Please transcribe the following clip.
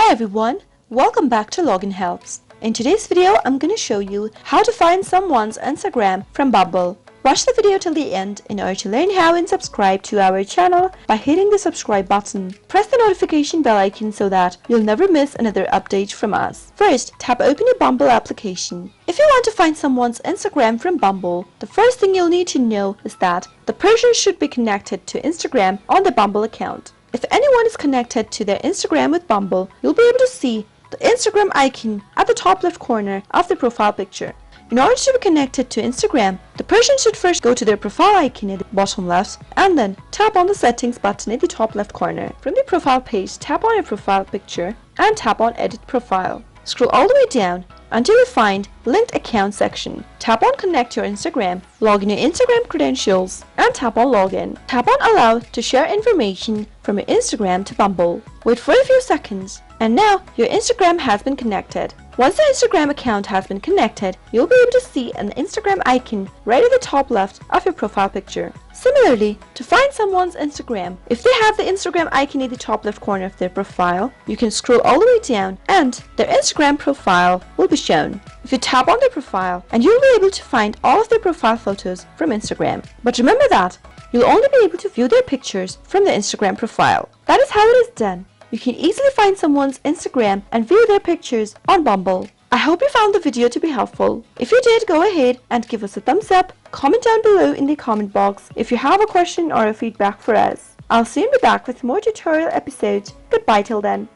Hi everyone, welcome back to Login Helps. In today's video, I'm going to show you how to find someone's Instagram from Bumble. Watch the video till the end in order to learn how and subscribe to our channel by hitting the subscribe button. Press the notification bell icon so that you'll never miss another update from us. First, tap open your Bumble application. If you want to find someone's Instagram from Bumble, the first thing you'll need to know is that the person should be connected to Instagram on the Bumble account. If anyone is connected to their Instagram with Bumble, you'll be able to see the Instagram icon at the top left corner of the profile picture. In order to be connected to Instagram, the person should first go to their profile icon at the bottom left and then tap on the settings button at the top left corner. From the profile page, tap on your profile picture and tap on edit profile. Scroll all the way down until you find linked account section. Tap on connect your Instagram, log in your Instagram credentials and tap on login. Tap on allow to share information from your Instagram to Bumble. Wait for a few seconds and now your Instagram has been connected. Once the Instagram account has been connected, you'll be able to see an Instagram icon right at the top left of your profile picture. Similarly, to find someone's Instagram, if they have the Instagram icon at the top left corner of their profile, you can scroll all the way down and their Instagram profile will be shown. If you tap on their profile, and you'll be able to find all of their profile photos from Instagram. But remember that you'll only be able to view their pictures from the Instagram profile. That is how it is done. You can easily find someone's Instagram and view their pictures on Bumble. I hope you found the video to be helpful. If you did, go ahead and give us a thumbs up, comment down below in the comment box if you have a question or a feedback for us. I'll soon be back with more tutorial episodes. Goodbye till then.